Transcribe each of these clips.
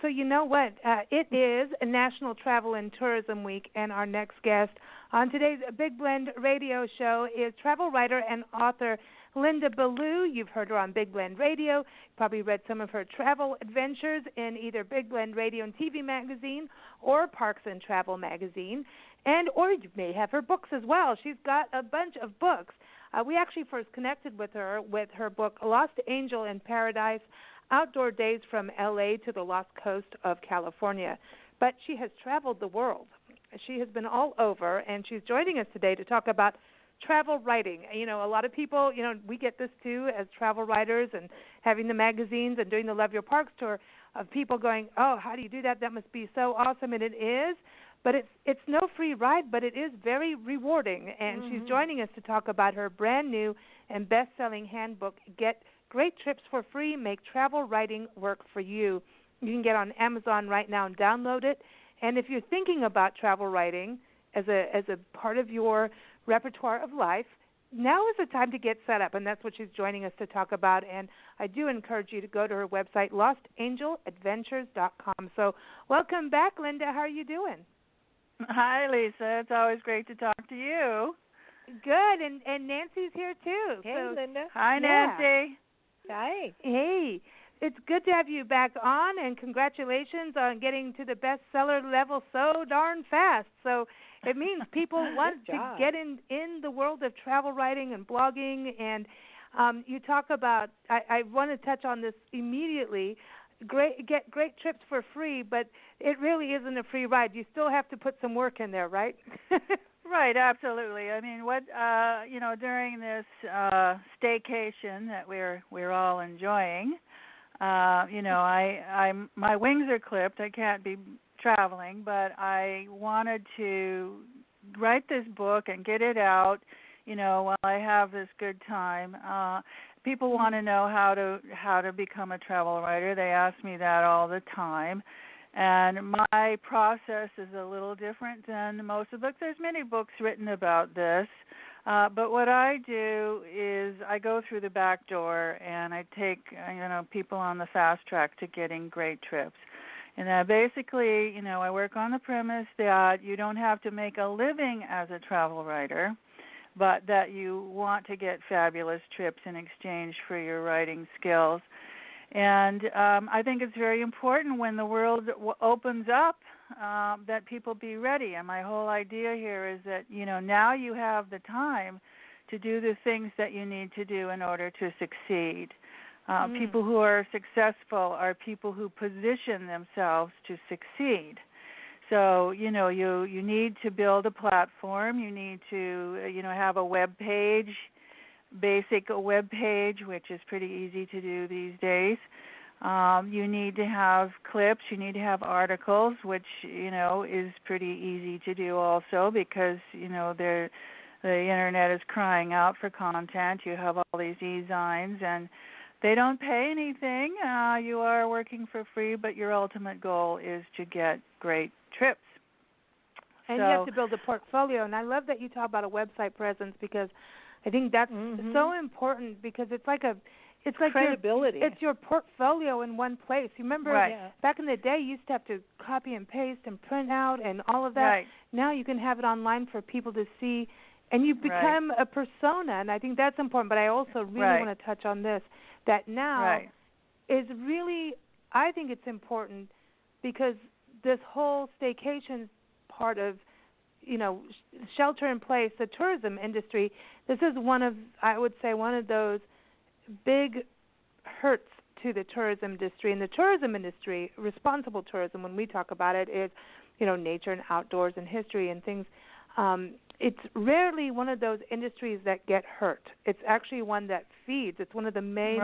so you know what? It is National Travel and Tourism Week, and our next guest on today's Big Blend radio show is travel writer and author Linda-Ballou. You've heard her on Big Blend Radio. Probably read some of her travel adventures in either Big Blend Radio and TV magazine or Parks and Travel magazine, or you may have her books as well. She's got a bunch of books. We actually first connected with her book, Lost Angel in Paradise, Outdoor Days from L.A. to the Lost Coast of California. But she has traveled the world. She has been all over, and she's joining us today to talk about travel writing. You know, a lot of people, we get this too as travel writers and having the magazines and doing the Love Your Parks tour of people going, oh, how do you do that? That must be so awesome. And it is. But it's no free ride, but it is very rewarding. And she's joining us to talk about her brand new and best-selling handbook, Get Great Trips for Free, Make Travel Writing Work for You. You can get on Amazon right now and download it. And if you're thinking about travel writing as a part of your repertoire of life, now is the time to get set up, and that's what she's joining us to talk about. And I do encourage you to go to her website, lostangeladventures.com. So welcome back, Linda. How are you doing? Hi, Lisa. It's always great to talk to you. Good, and Nancy's here too. Hey, Linda. Hi, Nancy. Hi. Hey, it's good to have you back on, and congratulations on getting to the bestseller level so darn fast. So it means people want to get in the world of travel writing and blogging, and you talk about, I want to touch on this immediately, get great trips for free, but it really isn't a free ride. You still have to put some work in there, right? Right, absolutely. I mean, during this staycation that we're all enjoying, my wings are clipped. I can't be traveling, but I wanted to write this book and get it out, while I have this good time. People want to know how to become a travel writer. They ask me that all the time. And my process is a little different than most of the books. There's many books written about this. But what I do is I go through the back door and I take, people on the fast track to getting great trips. And basically, I work on the premise that you don't have to make a living as a travel writer, but that you want to get fabulous trips in exchange for your writing skills. And I think it's very important when the world opens up that people be ready. And my whole idea here is that, now you have the time to do the things that you need to do in order to succeed. People who are successful are people who position themselves to succeed. So, you need to build a platform. You need to, have a web page, basic web page, which is pretty easy to do these days. You need to have clips. You need to have articles, which, is pretty easy to do also because, the Internet is crying out for content. You have all these e-zines, and they don't pay anything. You are working for free, but your ultimate goal is to get great trips. And you have to build a portfolio. And I love that you talk about a website presence because I think that's so important because it's like credibility. It's your portfolio in one place. You remember back in the day, you used to have to copy and paste and print out and all of that. Right. Now you can have it online for people to see, and you become a persona. And I think that's important. But I also really want to touch on this, that now is really, I think it's important because this whole staycation part of, shelter in place, the tourism industry, this is one of those big hurts to the tourism industry. And the tourism industry, responsible tourism, when we talk about it, is, nature and outdoors and history and things. It's rarely one of those industries that get hurt. It's actually one that feeds. It's one of the main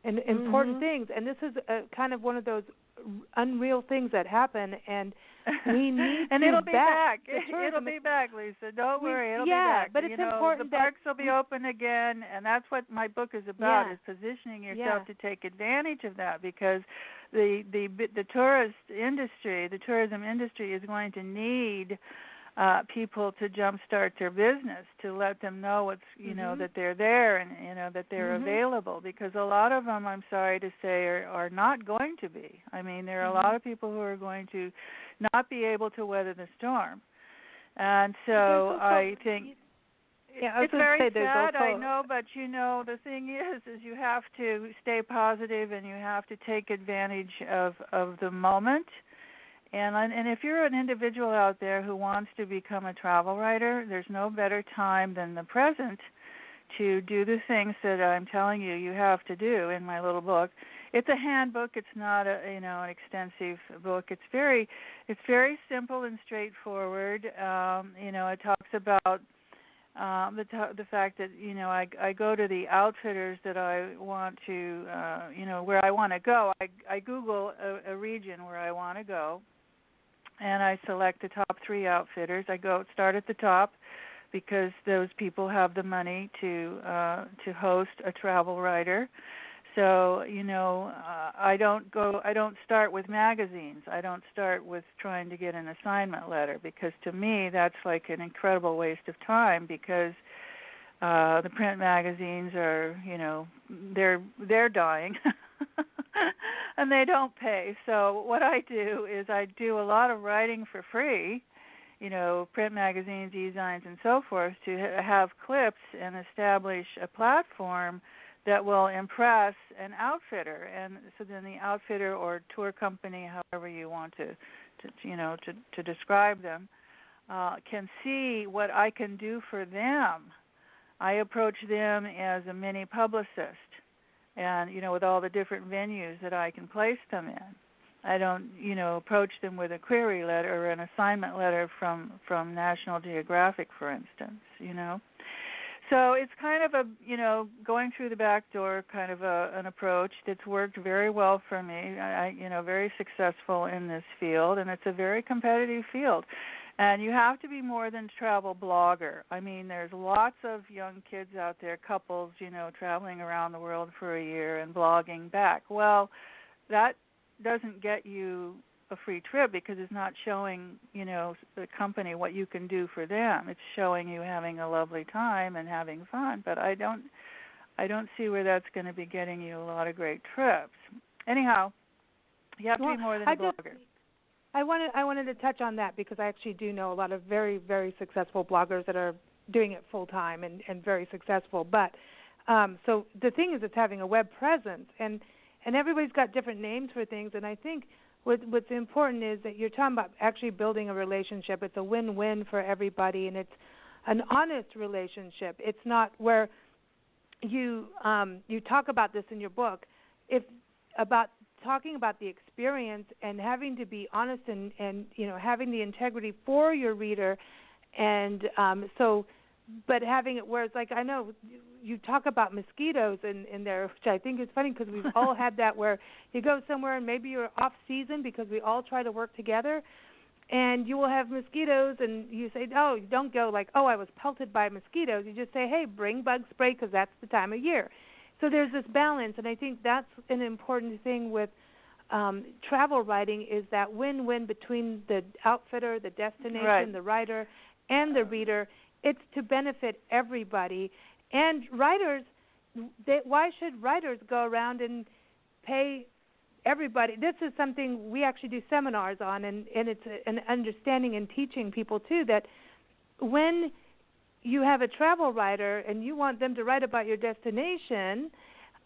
and important things. And this is kind of one of those unreal things that happen, and we need and to it'll be back. It'll be back, Lisa. Don't worry, it'll be back. But it's important the parks will be open again, and that's what my book is about: is positioning yourself to take advantage of that, because the tourism industry is going to need people to jumpstart their business, to let them know what's, that they're there and, that they're available, because a lot of them, I'm sorry to say, are not going to be. I mean, there are a lot of people who are going to not be able to weather the storm. And so I think it's very sad, I know, but, the thing is you have to stay positive and you have to take advantage of the moment. And if you're an individual out there who wants to become a travel writer, there's no better time than the present to do the things that I'm telling you have to do in my little book. It's a handbook. It's not an extensive book. It's very simple and straightforward. It talks about the fact that I go to the outfitters that I want to where I want to go. I Google a region where I want to go, and I select the top 3 outfitters. I start at the top because those people have the money to host a travel writer. So I don't start with magazines. I don't start with trying to get an assignment letter, because to me that's like an incredible waste of time, because the print magazines are they're dying. And they don't pay. So what I do is I do a lot of writing for free, print magazines, e-zines, and so forth, to have clips and establish a platform that will impress an outfitter. And so then the outfitter or tour company, however you want to describe them, can see what I can do for them. I approach them as a mini publicist, and with all the different venues that I can place them in. I don't approach them with a query letter or an assignment letter from National Geographic, for instance. So it's kind of a going through the back door kind of an approach that's worked very well for me. I very successful in this field, and it's a very competitive field. And you have to be more than a travel blogger. I mean, there's lots of young kids out there, couples, traveling around the world for a year and blogging back. Well, that doesn't get you a free trip, because it's not showing, the company what you can do for them. It's showing you having a lovely time and having fun. But I don't see where that's going to be getting you a lot of great trips. Anyhow, you have to be more than a blogger. I wanted to touch on that, because I actually do know a lot of very, very successful bloggers that are doing it full time and very successful. But so the thing is, it's having a web presence, and everybody's got different names for things. And I think what's important is that you're talking about actually building a relationship. It's a win-win for everybody, and it's an honest relationship. It's not where you talk about this in your book, about talking about the experience and having to be honest and having the integrity for your reader, and but having it where it's like, I know you talk about mosquitoes in there, which I think is funny, because we've all had that, where you go somewhere and maybe you're off season, because we all try to work together, and you will have mosquitoes, and you say, oh, you don't go like, oh, I was pelted by mosquitoes. You just say, hey, bring bug spray, because that's the time of year. So there's this balance, and I think that's an important thing with travel writing, is that win-win between the outfitter, the destination, right, the writer, and the reader. It's to benefit everybody. And writers, why should writers go around and pay everybody? This is something we actually do seminars on, and it's an understanding and teaching people, too, that when you have a travel writer and you want them to write about your destination,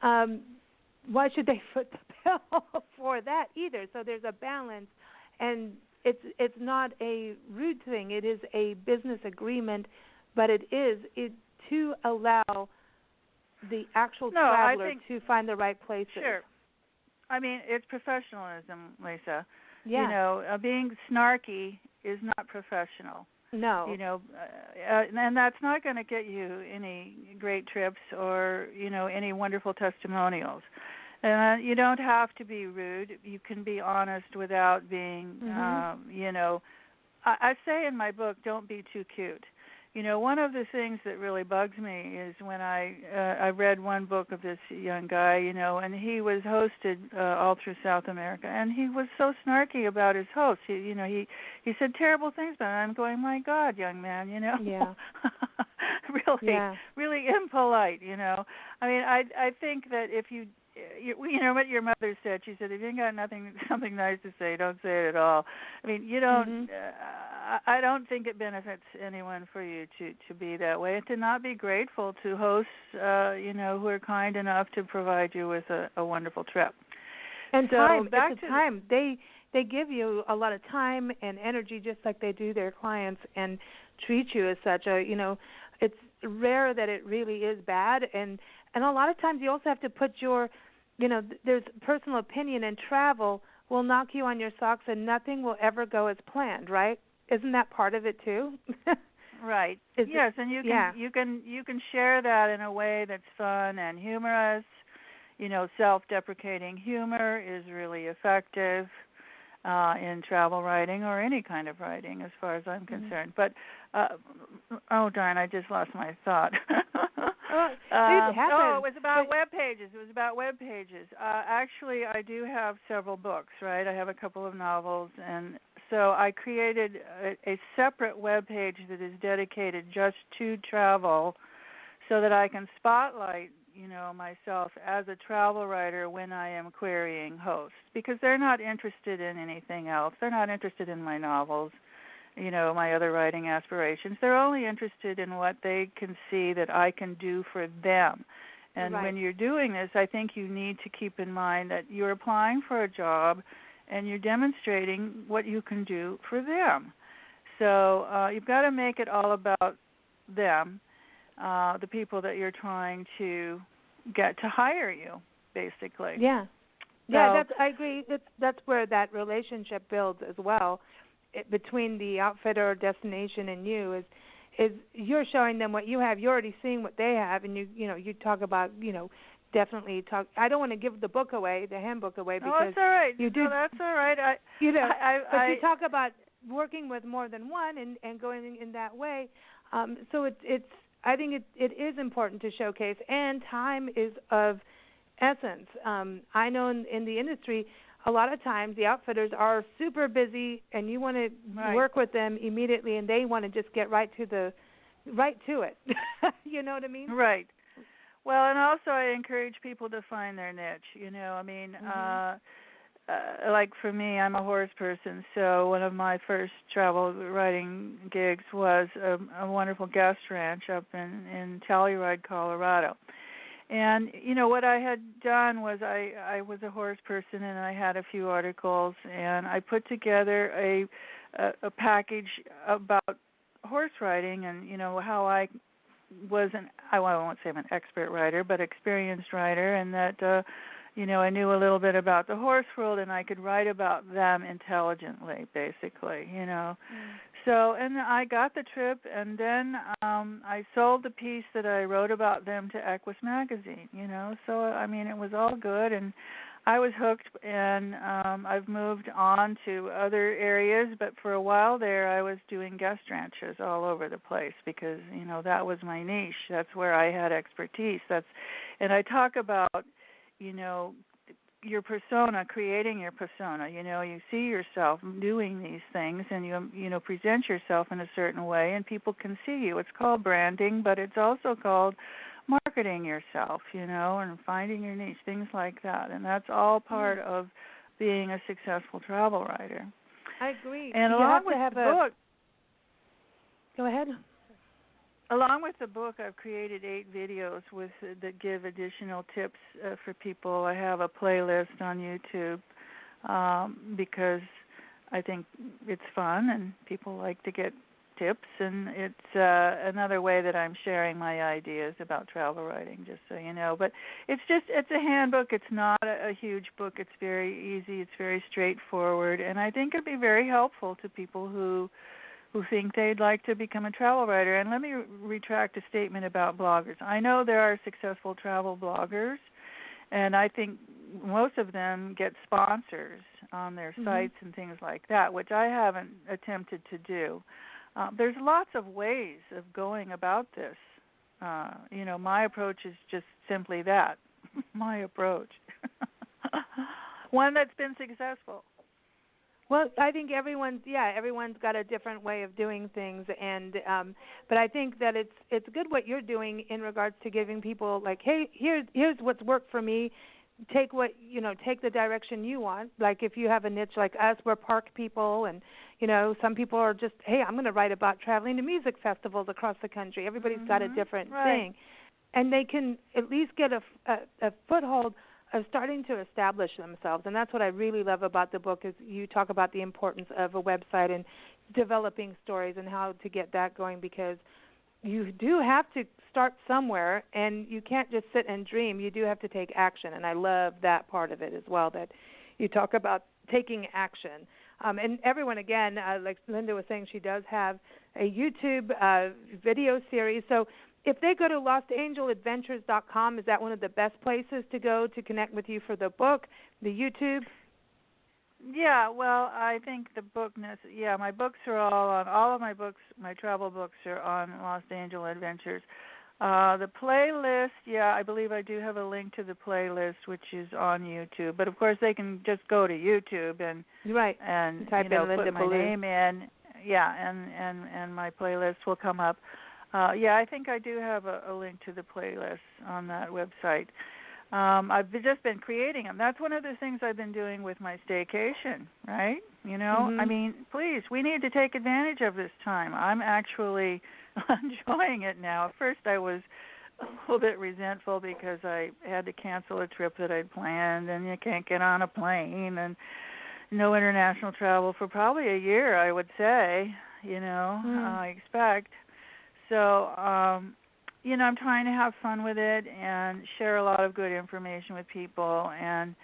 why should they foot the bill for that either? So there's a balance, and it's not a rude thing. It is a business agreement, but it is to allow the actual traveler to find the right places. Sure. I mean, it's professionalism, Lisa. Yeah. Being snarky is not professional. No. And that's not going to get you any great trips or, any wonderful testimonials. You don't have to be rude. You can be honest without being, I say in my book, don't be too cute. one of the things that really bugs me is when I read one book of this young guy, and he was hosted all through South America, and he was so snarky about his host. He said terrible things about it. I'm going, my God, young man, Yeah. really impolite, I mean, I think that if you what your mother said. She said, if you ain't got something nice to say, don't say it at all. I mean, you don't. I don't think it benefits anyone for you to be that way, and to not be grateful to hosts, who are kind enough to provide you with a wonderful trip. And so time. Back it's to time. They give you a lot of time and energy, just like they do their clients, and treat you as such. It's rare that it really is bad, and a lot of times you also have to put your, there's personal opinion, and travel will knock you on your socks, and nothing will ever go as planned, right? Isn't that part of it too? Right. Yes, and you can share that in a way that's fun and humorous. Self-deprecating humor is really effective in travel writing or any kind of writing, as far as I'm concerned. But oh darn, I just lost my thought. It was about web pages. Actually, I do have several books, right? I have a couple of novels, and so I created a separate web page that is dedicated just to travel, so that I can spotlight, myself as a travel writer when I am querying hosts, because they're not interested in anything else. They're not interested in my novels, my other writing aspirations. They're only interested in what they can see that I can do for them. And when you're doing this, I think you need to keep in mind that you're applying for a job and you're demonstrating what you can do for them. So you've got to make it all about them, the people that you're trying to get to hire you, basically. Yeah. Yeah, I agree. That's where that relationship builds as well, between the outfitter or destination and you, is you're showing them what you have. You're already seeing what they have, and you talk about, definitely talk. I don't want to give the book away, the handbook away, because that's all right. You do. No, that's all right. But you talk about working with more than one and going in that way. So it's. I think it is important to showcase, and time is of essence. I know in the industry, a lot of times the outfitters are super busy, and you want to work with them immediately, and they want to just get right to it. You know what I mean? Right. Well, and also I encourage people to find their niche. Like for me, I'm a horse person, so one of my first travel writing gigs was a wonderful guest ranch up in Telluride, Colorado. And, what I had done was I was a horse person, and I had a few articles, and I put together a package about horse riding and, how I was I won't say I'm an expert writer, but experienced writer, and that, I knew a little bit about the horse world, and I could write about them intelligently, basically, So, and I got the trip, and then I sold the piece that I wrote about them to Equus magazine, So, I mean, it was all good, and I was hooked, and I've moved on to other areas, but for a while there I was doing guest ranches all over the place because, that was my niche. That's where I had expertise. And I talk about, your persona, creating your persona. You see yourself doing these things, and you present yourself in a certain way, and people can see you. It's called branding, but it's also called marketing yourself, and finding your niche, things like that. And that's all part of being a successful travel writer. I agree. And along with the book, go ahead. Along with the book, I've created 8 videos that give additional tips for people. I have a playlist on YouTube because I think it's fun and people like to get tips, and it's another way that I'm sharing my ideas about travel writing, just so you know. But it's a handbook. It's not a huge book. It's very easy. It's very straightforward, and I think it'd be very helpful to people who think they'd like to become a travel writer. And let me retract a statement about bloggers. I know there are successful travel bloggers, and I think most of them get sponsors on their sites and things like that, which I haven't attempted to do. There's lots of ways of going about this. My approach is just simply that, my approach. One that's been successful. Well, I think everyone's got a different way of doing things, and but I think that it's good what you're doing in regards to giving people like, hey, here's what's worked for me. Take the direction you want. Like if you have a niche like us, we're park people, and some people are just, hey, I'm going to write about traveling to music festivals across the country. Everybody's got a different thing, and they can at least get a foothold of starting to establish themselves. And that's what I really love about the book is you talk about the importance of a website and developing stories and how to get that going, because you do have to start somewhere, and you can't just sit and dream. You do have to take action, and I love that part of it as well, that you talk about taking action. And everyone, again, like Linda was saying, she does have a YouTube video series. So if they go to lostangeladventures.com, is that one of the best places to go to connect with you for the book, the YouTube? Yeah, well, I think the book, my books are all of my books, my travel books are on Lost Angel Adventures. The playlist, I believe I do have a link to the playlist, which is on YouTube. But of course, they can just go to YouTube and type in Linda put my Ballou. name in, and my playlist will come up. I think I do have a link to the playlist on that website. I've just been creating them. That's one of the things I've been doing with my staycation, right? I mean, please, we need to take advantage of this time. I'm actually enjoying it now. At first I was a little bit resentful because I had to cancel a trip that I'd planned, and you can't get on a plane, and no international travel for probably a year, I would say, I expect. So, I'm trying to have fun with it and share a lot of good information with people and,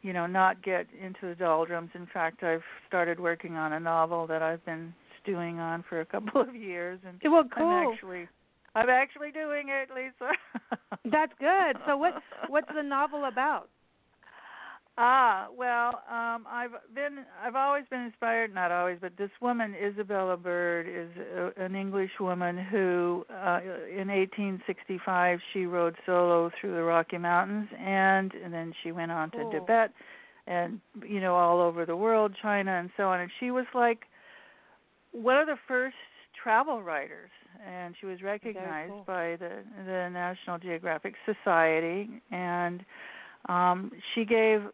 not get into the doldrums. In fact, I've started working on a novel that I've been stewing on for a couple of years. And well, cool. I'm actually doing it, Lisa. That's good. So what's the novel about? I've always been inspired, not always, but this woman, Isabella Bird, is an English woman who, in 1865, she rode solo through the Rocky Mountains, and then she went on to Tibet and, all over the world, China and so on. And she was like one of the first travel writers, and she was recognized by the National Geographic Society, and she came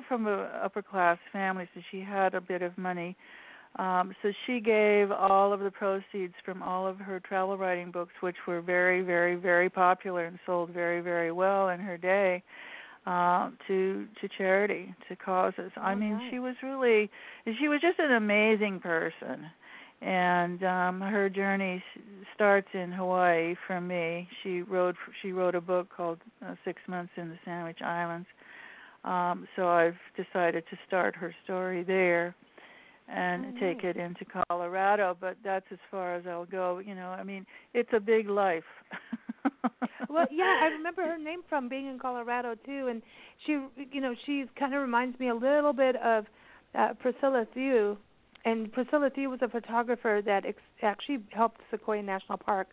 from an upper class family, so she had a bit of money. So she gave all of the proceeds from all of her travel writing books, which were very, very, very popular and sold very, very well in her day, to charity, to causes. I mean, nice. She was just an amazing person. And her journey starts in Hawaii for me. She wrote a book called 6 Months in the Sandwich Islands. So I've decided to start her story there and take it into Colorado. But that's as far as I'll go. I mean, it's a big life. Well, yeah, I remember her name from being in Colorado too, and she kind of reminds me a little bit of Priscilla Thew. And Priscilla Thew was a photographer that actually helped Sequoia National Park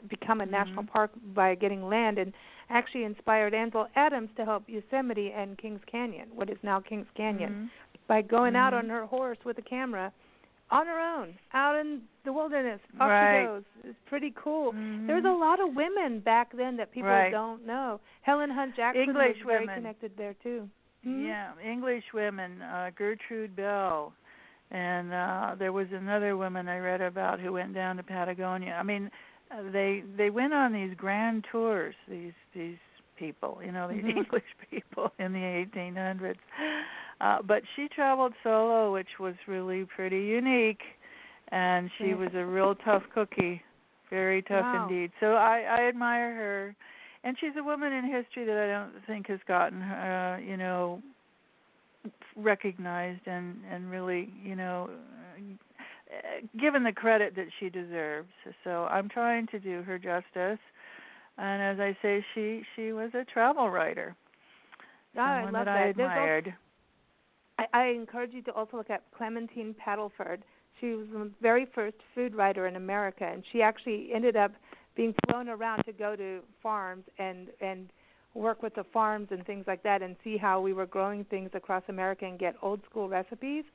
become a national park by getting land, and actually inspired Ansel Adams to help Yosemite and Kings Canyon, what is now Kings Canyon, by going out on her horse with a camera on her own, out in the wilderness. Off she goes. It's pretty cool. There's a lot of women back then that people don't know. Helen Hunt Jackson was very connected there, too. Yeah, English women, Gertrude Bill. And there was another woman I read about who went down to Patagonia. I mean, they went on these grand tours, these people, these English people in the 1800s. But she traveled solo, which was really pretty unique. And she was a real tough cookie, very tough indeed. So I admire her. And she's a woman in history that I don't think has gotten, recognized and really, given the credit that she deserves. So I'm trying to do her justice. And as I say, she was a travel writer. I love that. I admired. I encourage you to also look at Clementine Paddleford. She was the very first food writer in America, and she actually ended up being flown around to go to farms and work with the farms and things like that and see how we were growing things across America and get old school recipes.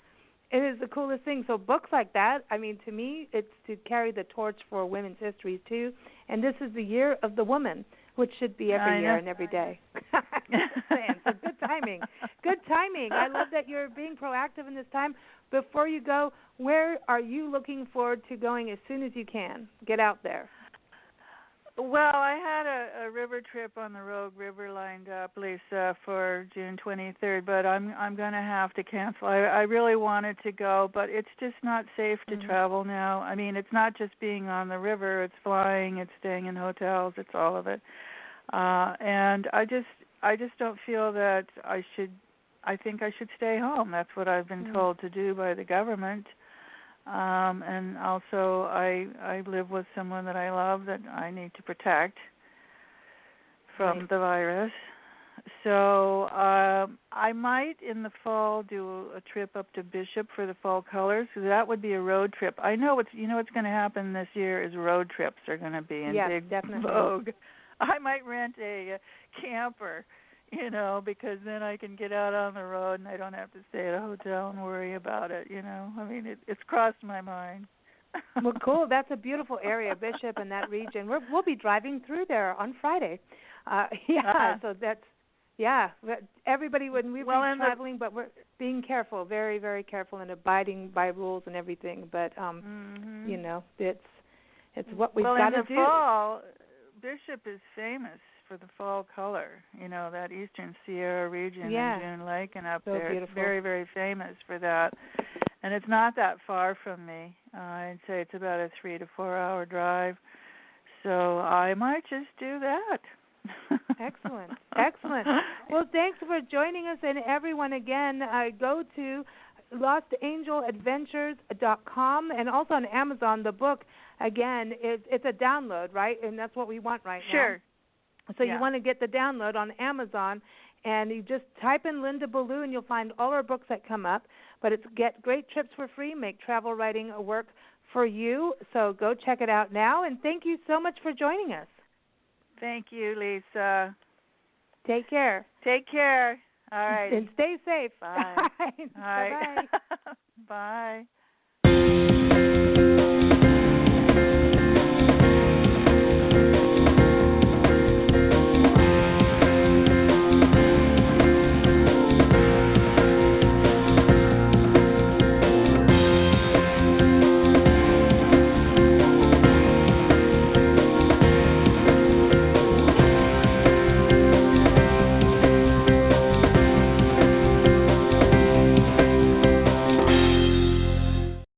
It is the coolest thing. So books like that, I mean, to me, it's to carry the torch for women's histories too. And this is the year of the woman, which should be every year and every day. So good timing. Good timing. I love that you're being proactive in this time. Before you go, where are you looking forward to going as soon as you can? Get out there. Well, I had a river trip on the Rogue River lined up, Lisa, for June 23rd, but I'm going to have to cancel. I really wanted to go, but it's just not safe to travel now. I mean, it's not just being on the river; it's flying, it's staying in hotels, it's all of it. And I just don't feel that I should. I think I should stay home. That's what I've been told to do by the government. And also I live with someone that I love that I need to protect from the virus. So I might in the fall do a trip up to Bishop for the fall colors. So that would be a road trip. I know what's going to happen this year is road trips are going to be in big vogue. I might rent a camper, because then I can get out on the road and I don't have to stay at a hotel and worry about it, I mean, it's crossed my mind. Well, cool. That's a beautiful area, Bishop, and that region. We'll be driving through there on Friday. So that's, everybody, when we're traveling, but we're being careful, very, very careful, and abiding by rules and everything. But, it's what we've got to do. In the fall, Bishop is famous for the fall color, that eastern Sierra region in June Lake and up there. Beautiful. It's very, very famous for that. And it's not that far from me. I'd say it's about a 3 to 4 hour drive. So I might just do that. Excellent. Well, thanks for joining us. And everyone, again, go to lostangeladventures.com and also on Amazon. The book, again, it's a download, right? And that's what we want right now. Sure. So you want to get the download on Amazon, and you just type in Linda Ballou, and you'll find all our books that come up. But it's get great trips for free, make travel writing work for you. So go check it out now, and thank you so much for joining us. Thank you, Lisa. Take care. All right. And stay safe. Bye. Bye. Bye.